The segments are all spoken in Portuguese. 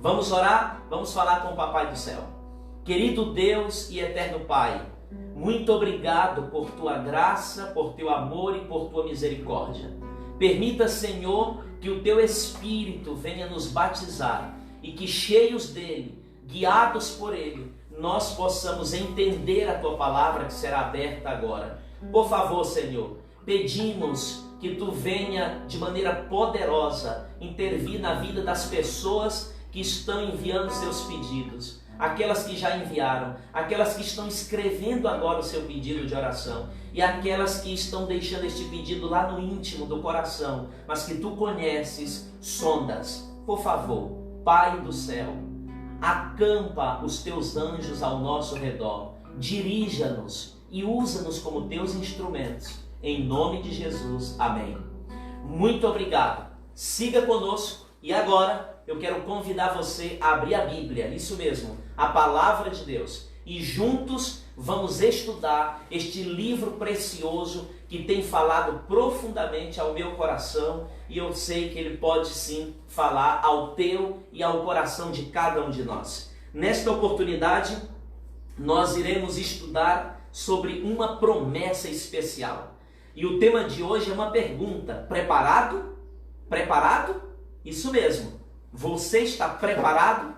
Vamos orar? Vamos falar com o Papai do Céu. Querido Deus e eterno Pai, muito obrigado por tua graça, por teu amor e por tua misericórdia. Permita, Senhor, que o teu Espírito venha nos batizar e que, cheios dele, guiados por ele, nós possamos entender a tua palavra que será aberta agora. Por favor, Senhor, pedimos que tu venha de maneira poderosa intervir na vida das pessoas que estão enviando seus pedidos, aquelas que já enviaram, aquelas que estão escrevendo agora o seu pedido de oração e aquelas que estão deixando este pedido lá no íntimo do coração, mas que tu conheces, sondas. Por favor, Pai do céu, acampa os teus anjos ao nosso redor, dirija-nos e usa-nos como teus instrumentos, em nome de Jesus, amém. Muito obrigado, siga conosco e agora eu quero convidar você a abrir a Bíblia, isso mesmo, a Palavra de Deus, e juntos vamos estudar este livro precioso que tem falado profundamente ao meu coração e eu sei que ele pode sim falar ao teu e ao coração de cada um de nós. Nesta oportunidade, nós iremos estudar sobre uma promessa especial. E o tema de hoje é uma pergunta: preparado? Preparado? Isso mesmo. Você está preparado?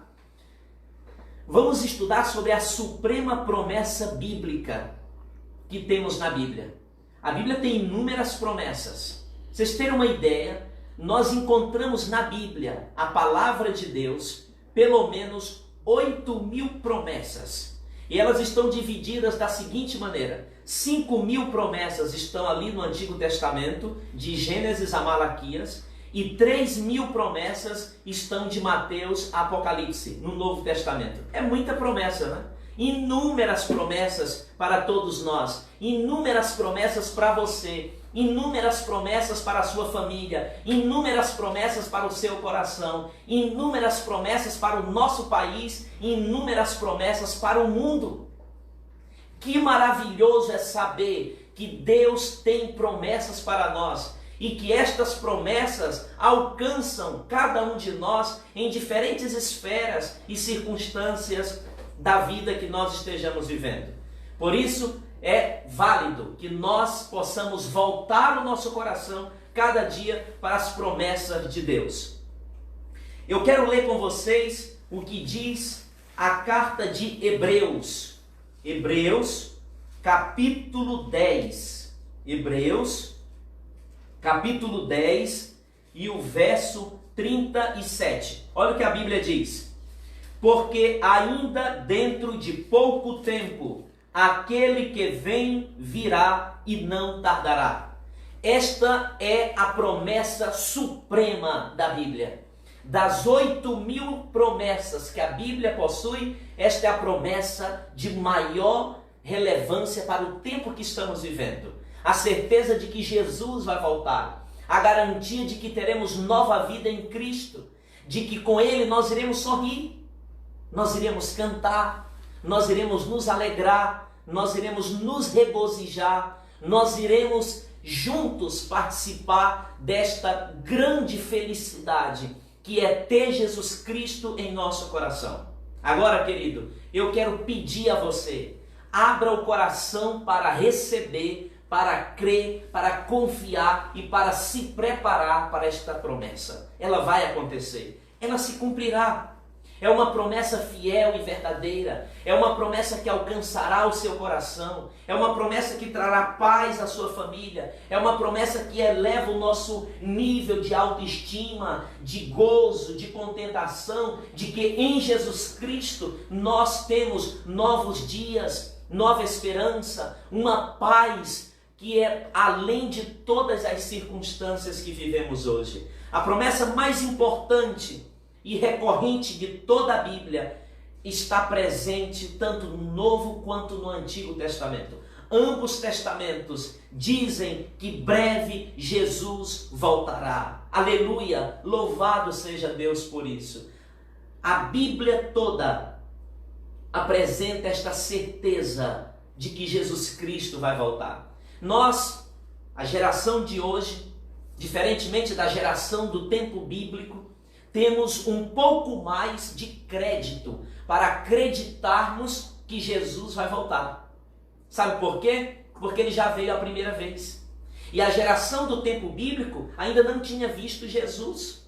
Vamos estudar sobre a suprema promessa bíblica que temos na Bíblia. A Bíblia tem inúmeras promessas. Vocês terem uma ideia, nós encontramos na Bíblia, a palavra de Deus, pelo menos 8.000 promessas. E elas estão divididas da seguinte maneira: 5.000 promessas estão ali no Antigo Testamento, de Gênesis a Malaquias, e 3.000 promessas estão de Mateus a Apocalipse, no Novo Testamento. É muita promessa, né? Inúmeras promessas para todos nós, inúmeras promessas para você, inúmeras promessas para a sua família, inúmeras promessas para o seu coração, inúmeras promessas para o nosso país, inúmeras promessas para o mundo. Que maravilhoso é saber que Deus tem promessas para nós e que estas promessas alcançam cada um de nós em diferentes esferas e circunstâncias da vida que nós estejamos vivendo. Por isso, é válido que nós possamos voltar o nosso coração cada dia para as promessas de Deus. Eu quero ler com vocês o que diz a carta de Hebreus. Hebreus, capítulo 10. Hebreus, capítulo 10 e o verso 37. Olha o que a Bíblia diz: porque ainda dentro de pouco tempo aquele que vem virá e não tardará. Esta é a promessa suprema da Bíblia. Das 8.000 promessas que a Bíblia possui, esta é a promessa de maior relevância para o tempo que estamos vivendo. A certeza de que Jesus vai voltar, a garantia de que teremos nova vida em Cristo, de que com Ele nós iremos sorrir, nós iremos cantar, nós iremos nos alegrar, nós iremos nos regozijar, nós iremos juntos participar desta grande felicidade que é ter Jesus Cristo em nosso coração. Agora, querido, eu quero pedir a você, abra o coração para receber, para crer, para confiar e para se preparar para esta promessa. Ela vai acontecer, ela se cumprirá. É uma promessa fiel e verdadeira, é uma promessa que alcançará o seu coração, é uma promessa que trará paz à sua família, é uma promessa que eleva o nosso nível de autoestima, de gozo, de contentação, de que em Jesus Cristo nós temos novos dias, nova esperança, uma paz que é além de todas as circunstâncias que vivemos hoje. A promessa mais importante e recorrente de toda a Bíblia está presente tanto no Novo quanto no Antigo Testamento. Ambos testamentos dizem que breve Jesus voltará. Aleluia! Louvado seja Deus por isso. A Bíblia toda apresenta esta certeza de que Jesus Cristo vai voltar. Nós, a geração de hoje, diferentemente da geração do tempo bíblico, temos um pouco mais de crédito para acreditarmos que Jesus vai voltar. Sabe por quê? Porque ele já veio a primeira vez. E a geração do tempo bíblico ainda não tinha visto Jesus.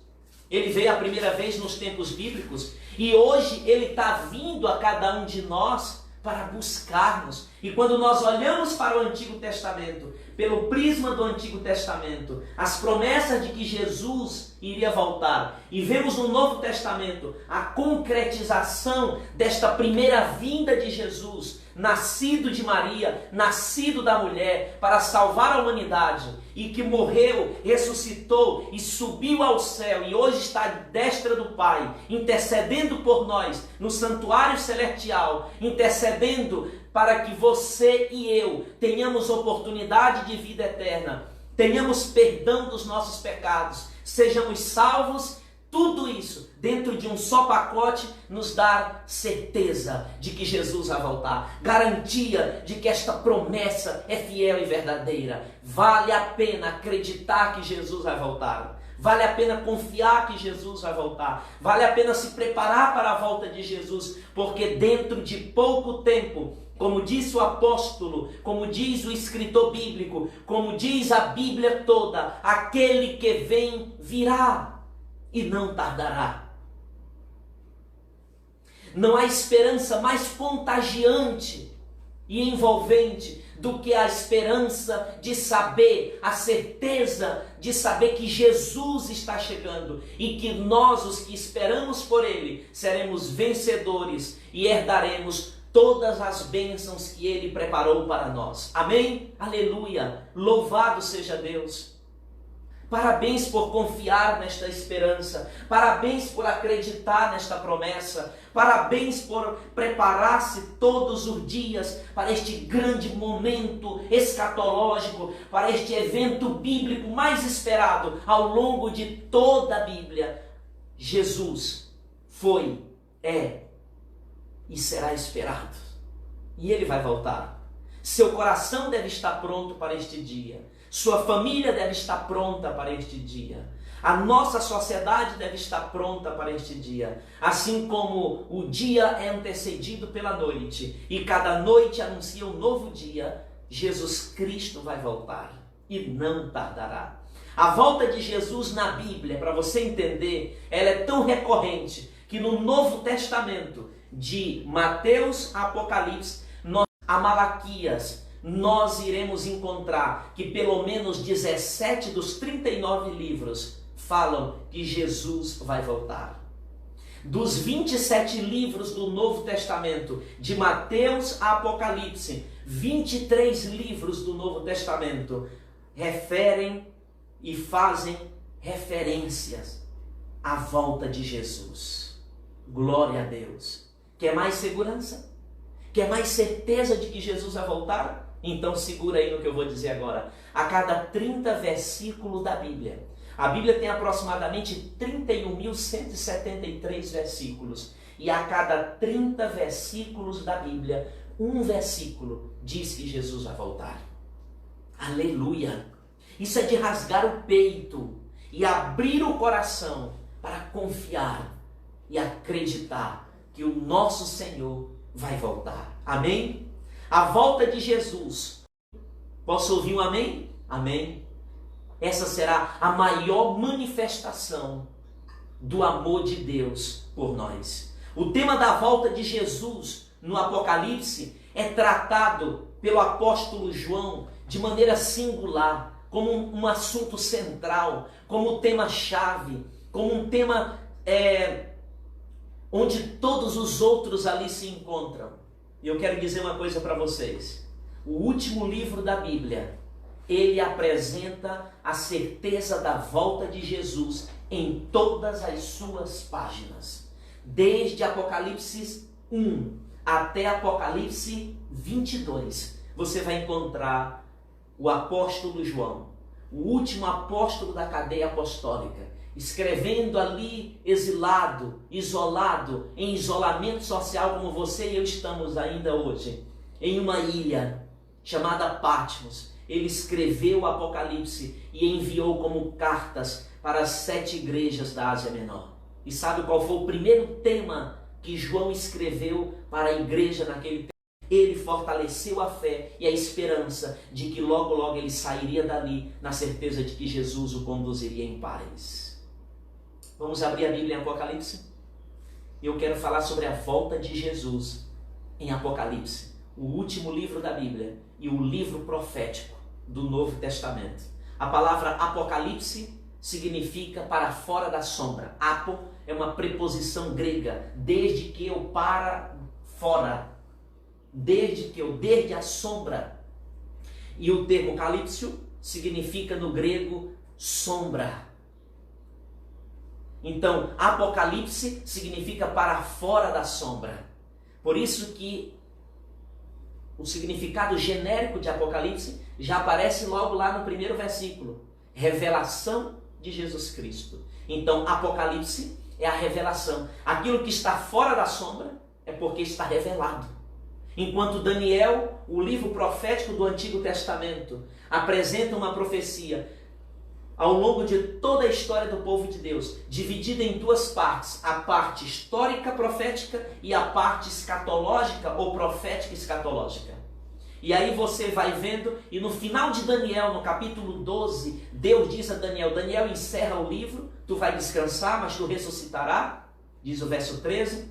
Ele veio a primeira vez nos tempos bíblicos e hoje ele está vindo a cada um de nós para buscarmos. E quando nós olhamos para o Antigo Testamento, pelo prisma do Antigo Testamento, as promessas de que Jesus iria voltar, e vemos no Novo Testamento a concretização desta primeira vinda de Jesus, nascido de Maria, nascido da mulher, para salvar a humanidade, e que morreu, ressuscitou e subiu ao céu, e hoje está à destra do Pai, intercedendo por nós no santuário celestial, intercedendo para que você e eu tenhamos oportunidade de vida eterna, tenhamos perdão dos nossos pecados, sejamos salvos. Tudo isso dentro de um só pacote nos dá certeza de que Jesus vai voltar, garantia de que esta promessa é fiel e verdadeira. Vale a pena acreditar que Jesus vai voltar, vale a pena confiar que Jesus vai voltar, vale a pena se preparar para a volta de Jesus, porque dentro de pouco tempo, como disse o apóstolo, como diz o escritor bíblico, como diz a Bíblia toda, aquele que vem virá e não tardará. Não há esperança mais contagiante e envolvente do que a esperança de saber, a certeza de saber que Jesus está chegando e que nós, os que esperamos por Ele, seremos vencedores e herdaremos todas as bênçãos que Ele preparou para nós. Amém? Aleluia! Louvado seja Deus! Parabéns por confiar nesta esperança, parabéns por acreditar nesta promessa, parabéns por preparar-se todos os dias para este grande momento escatológico, para este evento bíblico mais esperado ao longo de toda a Bíblia. Jesus foi, é e será esperado. E Ele vai voltar. Seu coração deve estar pronto para este dia. Sua família deve estar pronta para este dia. A nossa sociedade deve estar pronta para este dia. Assim como o dia é antecedido pela noite e cada noite anuncia um novo dia, Jesus Cristo vai voltar e não tardará. A volta de Jesus na Bíblia, para você entender, ela é tão recorrente que no Novo Testamento, de Mateus a Apocalipse, a Malaquias, nós iremos encontrar que pelo menos 17 dos 39 livros falam que Jesus vai voltar. Dos 27 livros do Novo Testamento, de Mateus a Apocalipse, 23 livros do Novo Testamento referem e fazem referências à volta de Jesus. Glória a Deus. Quer mais segurança? Quer mais certeza de que Jesus vai voltar? Então segura aí no que eu vou dizer agora. A cada 30 versículos da Bíblia, a Bíblia tem aproximadamente 31.173 versículos. E a cada 30 versículos da Bíblia, um versículo diz que Jesus vai voltar. Aleluia! Isso é de rasgar o peito e abrir o coração para confiar e acreditar que o nosso Senhor vai voltar. Amém? A volta de Jesus. Posso ouvir um amém? Amém. Essa será a maior manifestação do amor de Deus por nós. O tema da volta de Jesus no Apocalipse é tratado pelo apóstolo João de maneira singular, como um assunto central, como um tema-chave, como um tema onde todos os outros ali se encontram. E eu quero dizer uma coisa para vocês. O último livro da Bíblia, ele apresenta a certeza da volta de Jesus em todas as suas páginas. Desde Apocalipse 1 até Apocalipse 22, você vai encontrar o apóstolo João, o último apóstolo da cadeia apostólica, escrevendo ali exilado, isolado, em isolamento social como você e eu estamos ainda hoje, em uma ilha chamada Patmos. Ele escreveu o Apocalipse e enviou como cartas para as 7 igrejas da Ásia Menor. E sabe qual foi o primeiro tema que João escreveu para a igreja naquele tempo? Ele fortaleceu a fé e a esperança de que logo, logo ele sairia dali na certeza de que Jesus o conduziria em paz. Vamos abrir a Bíblia em Apocalipse? Eu quero falar sobre a volta de Jesus em Apocalipse, o último livro da Bíblia e o livro profético do Novo Testamento. A palavra Apocalipse significa para fora da sombra. Apo é uma preposição grega, desde que ou para fora. Desde a sombra. E o termo calípsio significa no grego sombra. Então, Apocalipse significa para fora da sombra. Por isso que o significado genérico de Apocalipse já aparece logo lá no primeiro versículo. Revelação de Jesus Cristo. Então, Apocalipse é a revelação. Aquilo que está fora da sombra é porque está revelado. Enquanto Daniel, o livro profético do Antigo Testamento, apresenta uma profecia ao longo de toda a história do povo de Deus, dividida em duas partes, a parte histórica profética e a parte escatológica ou profética escatológica. E aí você vai vendo, e no final de Daniel, no capítulo 12, Deus diz a Daniel, Daniel, encerra o livro, tu vai descansar, mas tu ressuscitará, diz o verso 13.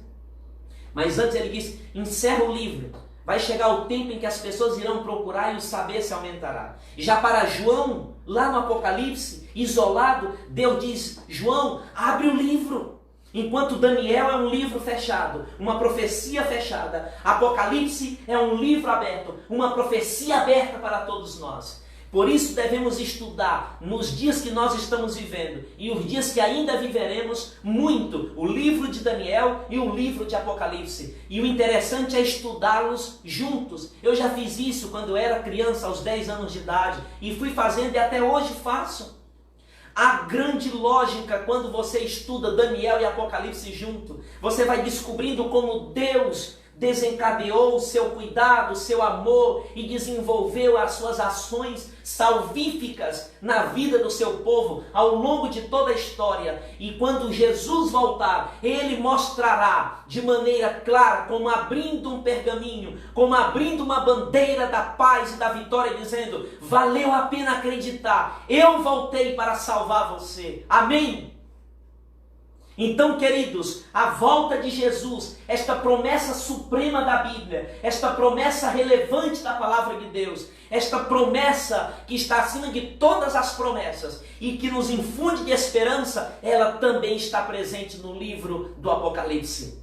Mas antes ele diz, encerra o livro, vai chegar o tempo em que as pessoas irão procurar e o saber se aumentará. Já para João, lá no Apocalipse, isolado, Deus diz, João, abre o livro. Enquanto Daniel é um livro fechado, uma profecia fechada, Apocalipse é um livro aberto, uma profecia aberta para todos nós. Por isso devemos estudar nos dias que nós estamos vivendo e os dias que ainda viveremos muito o livro de Daniel e o livro de Apocalipse. E o interessante é estudá-los juntos. Eu já fiz isso quando eu era criança, aos 10 anos de idade, e fui fazendo e até hoje faço. A grande lógica quando você estuda Daniel e Apocalipse junto, você vai descobrindo como Deus desencadeou o seu cuidado, o seu amor e desenvolveu as suas ações salvíficas na vida do seu povo ao longo de toda a história. E quando Jesus voltar, ele mostrará de maneira clara, como abrindo um pergaminho, como abrindo uma bandeira da paz e da vitória, dizendo, valeu a pena acreditar, eu voltei para salvar você. Amém? Então, queridos, a volta de Jesus, esta promessa suprema da Bíblia, esta promessa relevante da palavra de Deus, esta promessa que está acima de todas as promessas e que nos infunde de esperança, ela também está presente no livro do Apocalipse.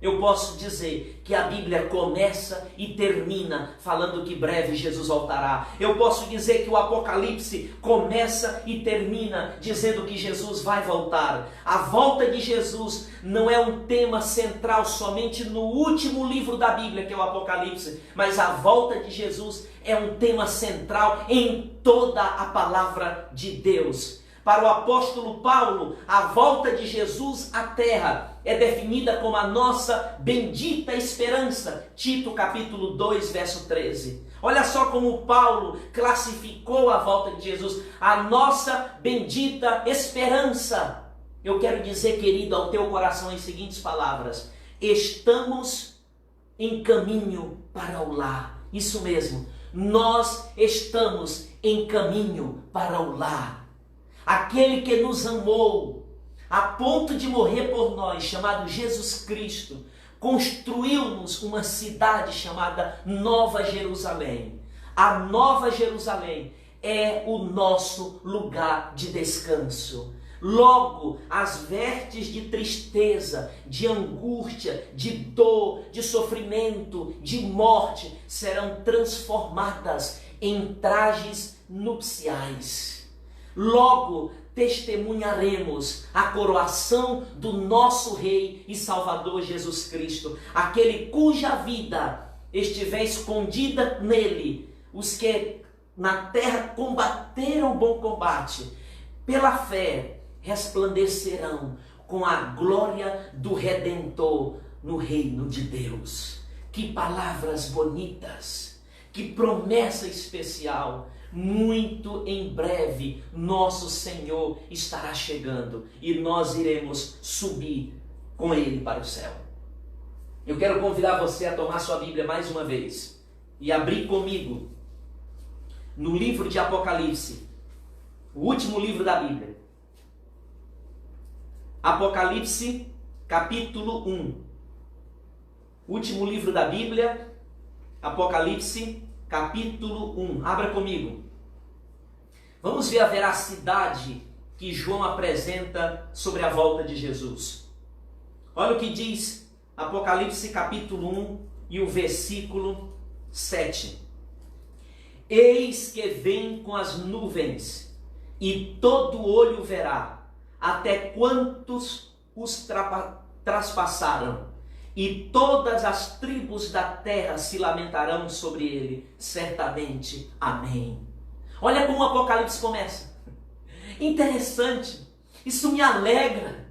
Eu posso dizer que a Bíblia começa e termina falando que breve Jesus voltará. Eu posso dizer que o Apocalipse começa e termina dizendo que Jesus vai voltar. A volta de Jesus não é um tema central somente no último livro da Bíblia, que é o Apocalipse, mas a volta de Jesus é um tema central em toda a palavra de Deus. Para o apóstolo Paulo, a volta de Jesus à terra é definida como a nossa bendita esperança. Tito capítulo 2, verso 13. Olha só como Paulo classificou a volta de Jesus, a nossa bendita esperança. Eu quero dizer, querido, ao teu coração as seguintes palavras: estamos em caminho para o lar. Isso mesmo, nós estamos em caminho para o lar. Aquele que nos amou a ponto de morrer por nós, chamado Jesus Cristo, construiu-nos uma cidade chamada Nova Jerusalém. A Nova Jerusalém é o nosso lugar de descanso. Logo, as vestes de tristeza, de angústia, de dor, de sofrimento, de morte serão transformadas em trajes nupciais. Logo, testemunharemos a coroação do nosso Rei e Salvador Jesus Cristo, aquele cuja vida estiver escondida nele. Os que na terra combateram o bom combate, pela fé, resplandecerão com a glória do Redentor no reino de Deus. Que palavras bonitas! Que promessa especial! Muito em breve, nosso Senhor estará chegando e nós iremos subir com Ele para o céu. Eu quero convidar você a tomar sua Bíblia mais uma vez e abrir comigo no livro de Apocalipse, o último livro da Bíblia. Apocalipse, capítulo 1. Último livro da Bíblia, Apocalipse, capítulo 1. Abra comigo. Vamos ver a veracidade que João apresenta sobre a volta de Jesus. Olha o que diz Apocalipse, capítulo 1 e o versículo 7. Eis que vem com as nuvens, e todo olho verá, até quantos os traspassaram, e todas as tribos da terra se lamentarão sobre ele, certamente. Amém. Olha como o Apocalipse começa. Interessante, isso me alegra,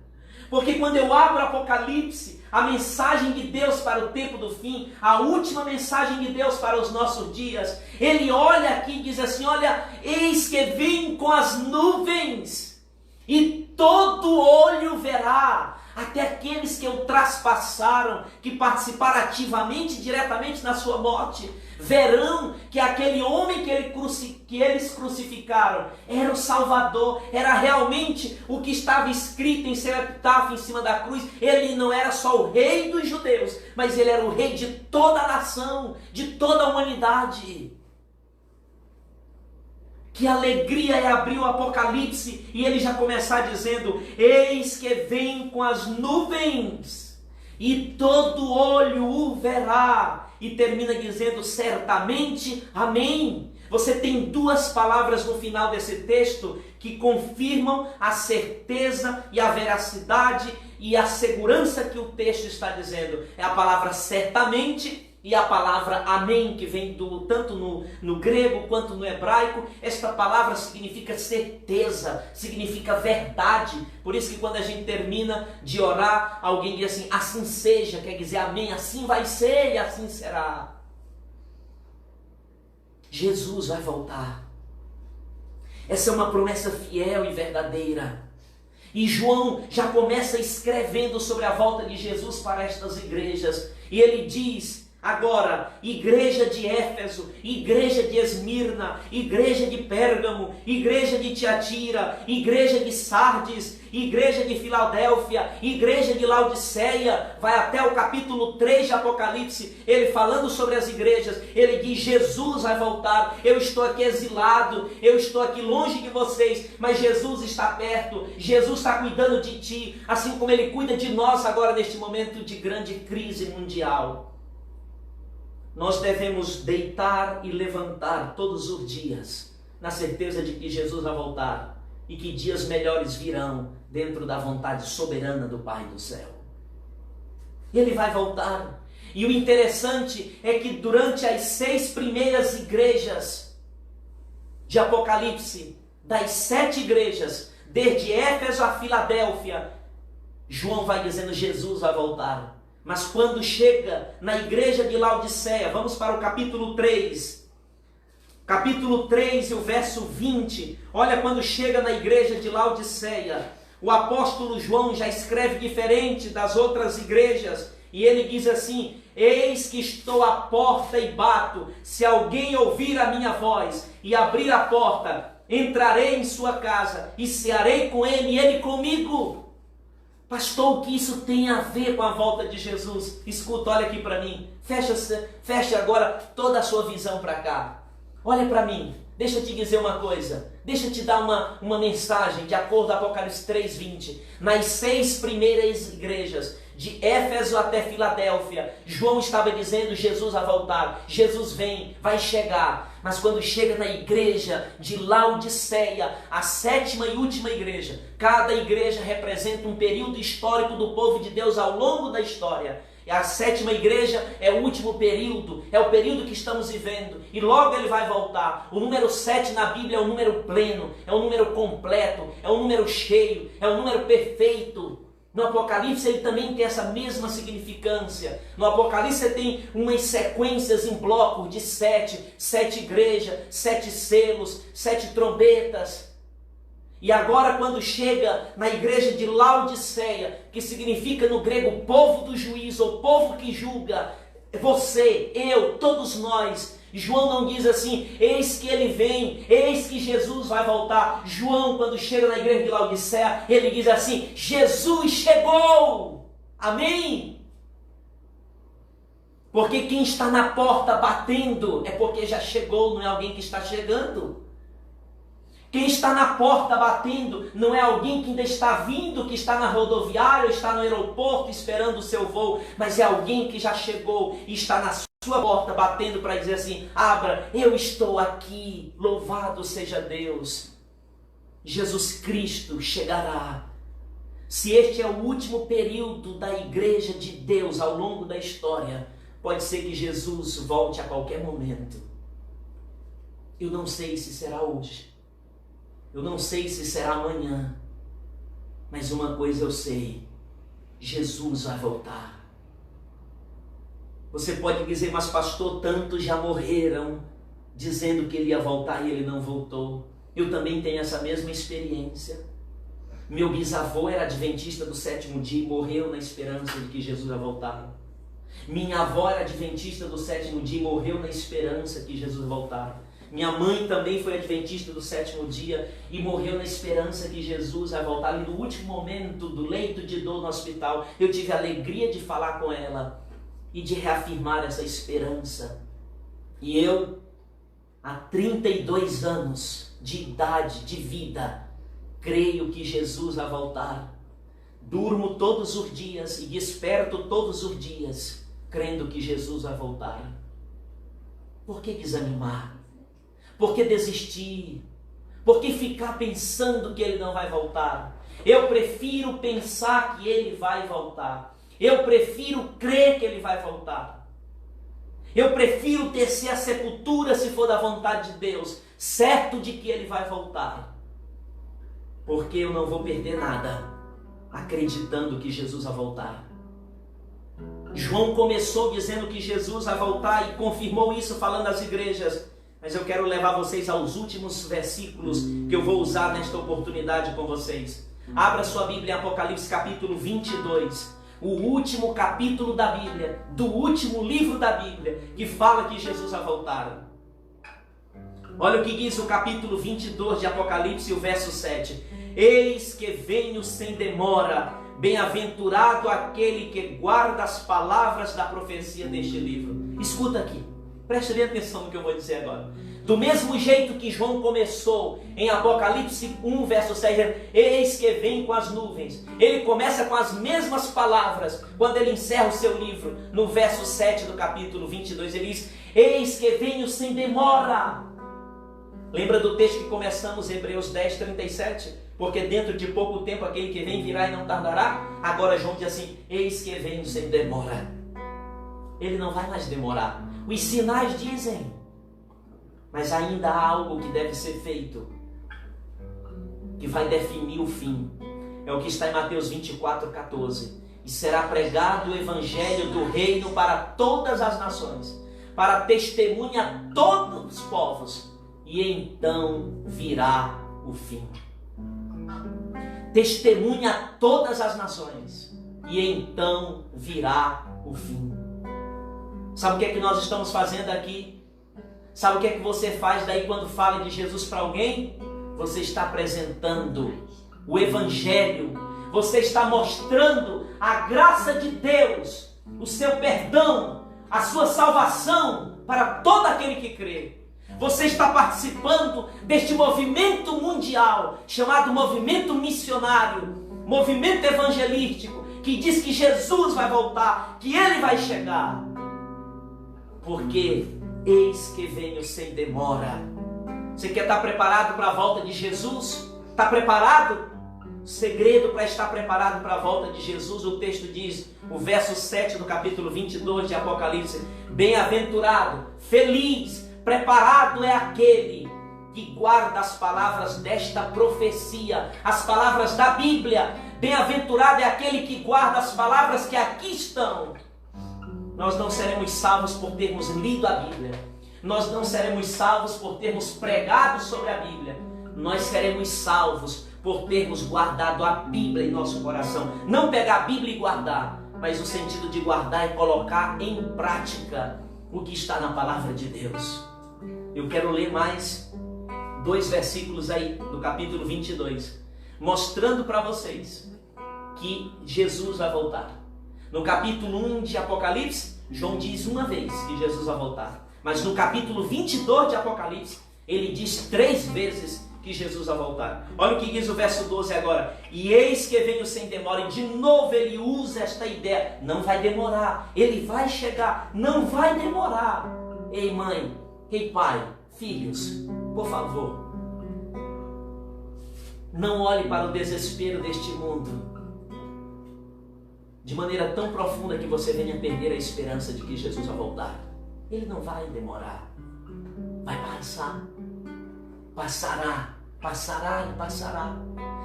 porque quando eu abro o Apocalipse, a mensagem de Deus para o tempo do fim, a última mensagem de Deus para os nossos dias, ele olha aqui e diz assim, olha, eis que vem com as nuvens, e todo olho verá, até aqueles que o traspassaram, que participaram ativamente, diretamente na sua morte, verão que aquele homem que eles crucificaram era o Salvador, era realmente o que estava escrito em seu epitáfio em cima da cruz. Ele não era só o rei dos judeus, mas ele era o rei de toda a nação, de toda a humanidade. Que alegria é abrir o Apocalipse e ele já começar dizendo, eis que vem com as nuvens, e todo olho o verá. E termina dizendo, certamente, amém. Você tem duas palavras no final desse texto que confirmam a certeza e a veracidade e a segurança que o texto está dizendo. É a palavra certamente e a palavra amém, que vem tanto no grego quanto no hebraico. Esta palavra significa certeza, significa verdade. Por isso que quando a gente termina de orar, alguém diz assim, assim seja, quer dizer amém, assim vai ser e assim será. Jesus vai voltar. Essa é uma promessa fiel e verdadeira. E João já começa escrevendo sobre a volta de Jesus para estas igrejas. E ele diz, agora, igreja de Éfeso, igreja de Esmirna, igreja de Pérgamo, igreja de Tiatira, igreja de Sardes, igreja de Filadélfia, igreja de Laodiceia, vai até o capítulo 3 de Apocalipse, ele falando sobre as igrejas, ele diz, Jesus vai voltar, eu estou aqui exilado, eu estou aqui longe de vocês, mas Jesus está perto, Jesus está cuidando de ti, assim como ele cuida de nós agora neste momento de grande crise mundial. Nós devemos deitar e levantar todos os dias, na certeza de que Jesus vai voltar e que dias melhores virão dentro da vontade soberana do Pai do céu. Ele vai voltar. E o interessante é que durante as 6 primeiras igrejas de Apocalipse, das 7 igrejas, desde Éfeso a Filadélfia, João vai dizendo, Jesus vai voltar. Mas quando chega na igreja de Laodiceia, vamos para o capítulo 3. Capítulo 3 e o verso 20. Olha quando chega na igreja de Laodiceia. O apóstolo João já escreve diferente das outras igrejas. E ele diz assim, eis que estou à porta e bato. Se alguém ouvir a minha voz e abrir a porta, entrarei em sua casa e cearei com ele e ele comigo. Pastor, o que isso tem a ver com a volta de Jesus? Escuta, olha aqui para mim. Fecha agora toda a sua visão para cá. Olha para mim. Deixa eu te dizer uma coisa. Deixa eu te dar uma mensagem de acordo com Apocalipse 3:20. Nas 6 primeiras igrejas, de Éfeso até Filadélfia, João estava dizendo, Jesus vai voltar, Jesus vem, vai chegar. Mas quando chega na igreja de Laodiceia, a 7ª e última igreja, cada igreja representa um período histórico do povo de Deus ao longo da história. E a 7ª igreja é o último período, é o período que estamos vivendo. E logo ele vai voltar. O número 7 na Bíblia é um número pleno, é um número completo, é um número cheio, é um número perfeito. No Apocalipse ele também tem essa mesma significância. No Apocalipse você tem umas sequências em blocos de 7 igrejas, 7 selos, 7 trombetas. E agora quando chega na igreja de Laodiceia, que significa no grego povo do juízo, ou povo que julga, você, eu, todos nós, João não diz assim, eis que ele vem, eis que Jesus vai voltar. João, quando chega na igreja de Laodiceia, ele diz assim, Jesus chegou. Amém? Porque quem está na porta batendo é porque já chegou, não é alguém que está chegando. Quem está na porta batendo não é alguém que ainda está vindo, que está na rodoviária, ou está no aeroporto esperando o seu voo, mas é alguém que já chegou e está na sua porta batendo para dizer assim, abra, eu estou aqui, louvado seja Deus. Jesus Cristo chegará. Se este é o último período da igreja de Deus ao longo da história, pode ser que Jesus volte a qualquer momento. Eu não sei se será hoje. Eu não sei se será amanhã, mas uma coisa eu sei, Jesus vai voltar. Você pode dizer, mas pastor, tantos já morreram dizendo que ele ia voltar e ele não voltou. Eu também tenho essa mesma experiência. Meu bisavô era adventista do 7º dia e morreu na esperança de que Jesus ia voltar. Minha avó era adventista do 7º dia e morreu na esperança que Jesus ia voltar. Minha mãe também foi adventista do 7º dia e morreu na esperança que Jesus vai voltar. E no último momento do leito de dor no hospital, eu tive a alegria de falar com ela e de reafirmar essa esperança. E eu, há 32 anos de idade, de vida, creio que Jesus vai voltar. Durmo todos os dias e desperto todos os dias, crendo que Jesus vai voltar. Por que desanimar? Por que desistir? Por que ficar pensando que ele não vai voltar? Eu prefiro pensar que ele vai voltar. Eu prefiro crer que ele vai voltar. Eu prefiro tecer a sepultura se for da vontade de Deus, certo de que ele vai voltar. Porque eu não vou perder nada acreditando que Jesus vai voltar. João começou dizendo que Jesus vai voltar e confirmou isso falando às igrejas. Mas eu quero levar vocês aos últimos versículos que eu vou usar nesta oportunidade com vocês. Abra sua Bíblia em Apocalipse capítulo 22. O último capítulo da Bíblia, do último livro da Bíblia, que fala que Jesus vai voltar. Olha o que diz o capítulo 22 de Apocalipse, o verso 7. Eis que venho sem demora, bem-aventurado aquele que guarda as palavras da profecia deste livro. Escuta aqui. Preste bem atenção no que eu vou dizer agora. Do mesmo jeito que João começou em Apocalipse 1, verso 6, eis que vem com as nuvens. Ele começa com as mesmas palavras quando ele encerra o seu livro. No verso 7 do capítulo 22, ele diz, eis que venho sem demora. Lembra do texto que começamos, Hebreus 10, 37? Porque dentro de pouco tempo aquele que vem virá e não tardará. Agora João diz assim, eis que venho sem demora. Ele não vai mais demorar. Os sinais dizem, mas ainda há algo que deve ser feito, que vai definir o fim. É o que está em Mateus 24, 14. E será pregado o evangelho do reino para todas as nações, para testemunha a todos os povos, e então virá o fim. Testemunha a todas as nações, e então virá o fim. Sabe o que é que nós estamos fazendo aqui? Sabe o que é que você faz daí quando fala de Jesus para alguém? Você está apresentando o Evangelho. Você está mostrando a graça de Deus, o seu perdão, a sua salvação para todo aquele que crê. Você está participando deste movimento mundial, chamado movimento missionário, movimento evangelístico, que diz que Jesus vai voltar, que Ele vai chegar. Porque eis que venho sem demora. Você quer estar preparado para a volta de Jesus? Está preparado? O segredo para estar preparado para a volta de Jesus, o texto diz, o verso 7 do capítulo 22 de Apocalipse, bem-aventurado, feliz, preparado é aquele que guarda as palavras desta profecia, as palavras da Bíblia. Bem-aventurado é aquele que guarda as palavras que aqui estão. Nós não seremos salvos por termos lido a Bíblia. Nós não seremos salvos por termos pregado sobre a Bíblia. Nós seremos salvos por termos guardado a Bíblia em nosso coração. Não pegar a Bíblia e guardar, mas o sentido de guardar é colocar em prática o que está na palavra de Deus. Eu quero ler mais 2 versículos aí do capítulo 22, mostrando para vocês que Jesus vai voltar. No capítulo 1 de Apocalipse, João diz uma vez que Jesus vai voltar. Mas no capítulo 22 de Apocalipse, ele diz 3 vezes que Jesus vai voltar. Olha o que diz o verso 12 agora. E eis que venho sem demora. E de novo ele usa esta ideia. Não vai demorar. Ele vai chegar. Não vai demorar. Ei mãe, ei pai, filhos, por favor, não olhe para o desespero deste mundo de maneira tão profunda que você venha perder a esperança de que Jesus vai voltar. Ele não vai demorar. Vai passar. Passará, passará e passará.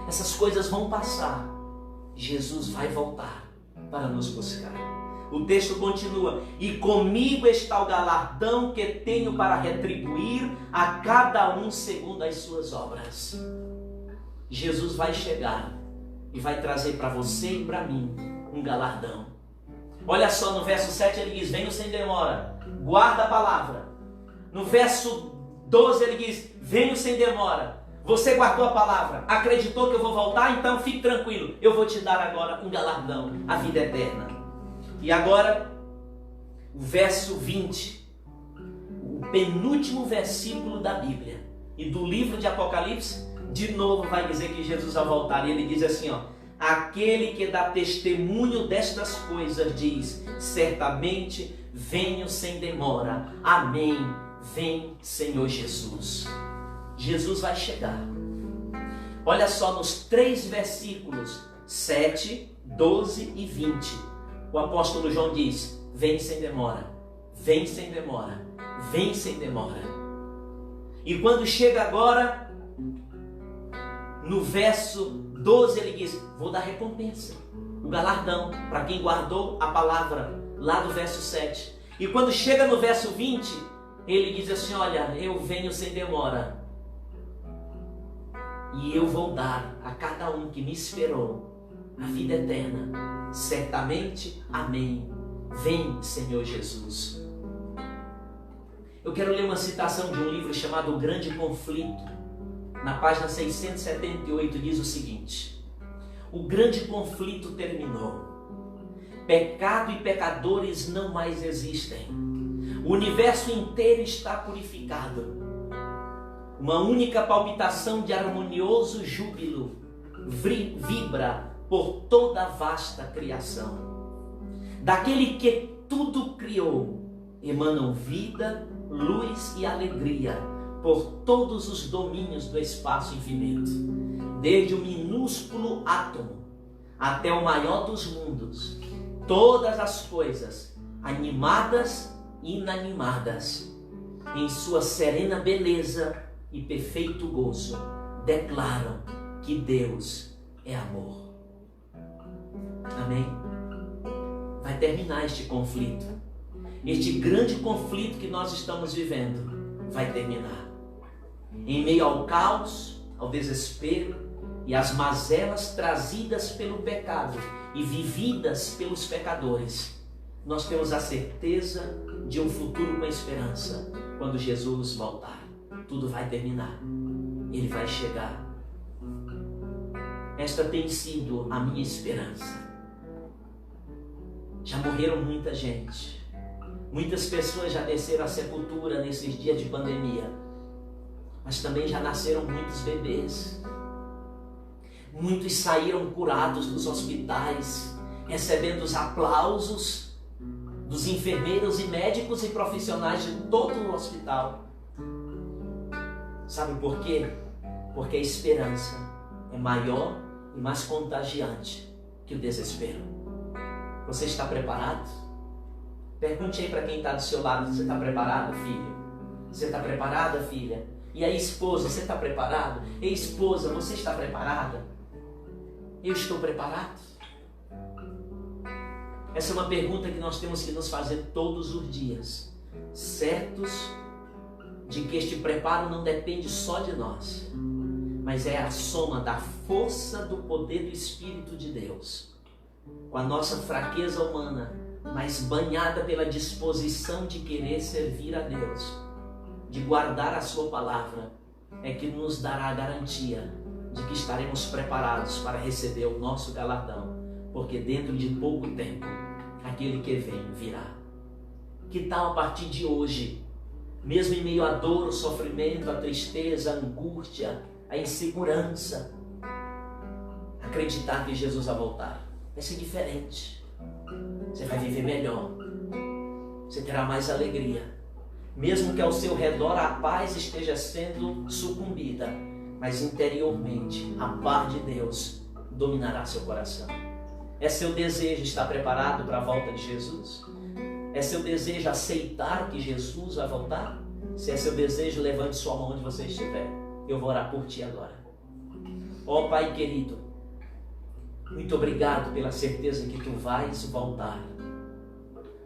Essas coisas vão passar. Jesus vai voltar para nos buscar. O texto continua: e comigo está o galardão que tenho para retribuir a cada um segundo as suas obras. Jesus vai chegar e vai trazer para você e para mim um galardão. Olha só, no verso 7 ele diz: venho sem demora, guarda a palavra. No verso 12 ele diz: venho sem demora. Você guardou a palavra, acreditou que eu vou voltar, então fique tranquilo, eu vou te dar agora um galardão, a vida eterna. E agora, o verso 20, o penúltimo versículo da Bíblia e do livro de Apocalipse, de novo vai dizer que Jesus vai voltar. E ele diz assim, ó: aquele que dá testemunho destas coisas diz: certamente venho sem demora. Amém. Vem, Senhor Jesus. Jesus vai chegar. Olha só, nos 3 versículos 7, 12 e 20, o apóstolo João diz: vem sem demora, vem sem demora, vem sem demora. E quando chega agora no verso 12, ele diz: vou dar recompensa, o galardão para quem guardou a palavra lá do verso 7. E quando chega no verso 20, ele diz assim: olha, eu venho sem demora e eu vou dar a cada um que me esperou a vida eterna. Certamente, amém. Vem, Senhor Jesus. Eu quero ler uma citação de um livro chamado O Grande Conflito. Na página 678 diz o seguinte: o grande conflito terminou. Pecado e pecadores não mais existem. O universo inteiro está purificado. Uma única palpitação de harmonioso júbilo vibra por toda a vasta criação. Daquele que tudo criou, emanam vida, luz e alegria por todos os domínios do espaço infinito. Desde o minúsculo átomo até o maior dos mundos, todas as coisas, animadas e inanimadas, em sua serena beleza e perfeito gozo, declaram que Deus é amor. Amém? Vai terminar este conflito. Este grande conflito que nós estamos vivendo vai terminar. Em meio ao caos, ao desespero e às mazelas trazidas pelo pecado e vividas pelos pecadores, nós temos a certeza de um futuro com esperança. Quando Jesus voltar, tudo vai terminar. Ele vai chegar. Esta tem sido a minha esperança. Já morreram muita gente. Muitas pessoas já desceram à sepultura nesses dias de pandemia. Mas também já nasceram muitos bebês. Muitos saíram curados dos hospitais, recebendo os aplausos dos enfermeiros e médicos e profissionais de todo o hospital. Sabe por quê? Porque a esperança é maior e mais contagiante que o desespero. Você está preparado? Pergunte aí para quem está do seu lado: você está preparado, filho? Você está preparada, filha? E aí, esposa, você está preparado? Ei, esposa, você está preparada? Eu estou preparado? Essa é uma pergunta que nós temos que nos fazer todos os dias, certos de que este preparo não depende só de nós, mas é a soma da força do poder do Espírito de Deus, com a nossa fraqueza humana, mas banhada pela disposição de querer servir a Deus, de guardar a sua palavra, é que nos dará a garantia de que estaremos preparados para receber o nosso galardão, porque dentro de pouco tempo, aquele que vem virá. Que tal a partir de hoje, mesmo em meio à dor, o sofrimento, a tristeza, a angústia, a insegurança, acreditar que Jesus vai voltar? Vai ser diferente. Você vai viver melhor. Você terá mais alegria. Mesmo que ao seu redor a paz esteja sendo sucumbida, mas interiormente a paz de Deus dominará seu coração. É seu desejo estar preparado para a volta de Jesus? É seu desejo aceitar que Jesus vai voltar? Se é seu desejo, levante sua mão onde você estiver. Eu vou orar por ti agora. Ó Pai querido, muito obrigado pela certeza que Tu vais voltar.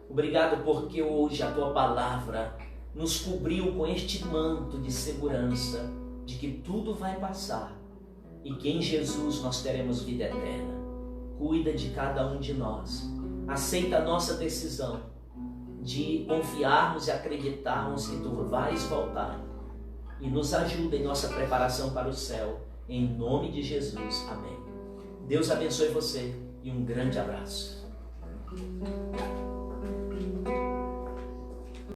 Obrigado porque hoje a Tua palavra nos cobriu com este manto de segurança de que tudo vai passar e que em Jesus nós teremos vida eterna. Cuida de cada um de nós. Aceita a nossa decisão de confiarmos e acreditarmos que Tu vais voltar. E nos ajuda em nossa preparação para o céu. Em nome de Jesus. Amém. Deus abençoe você e um grande abraço.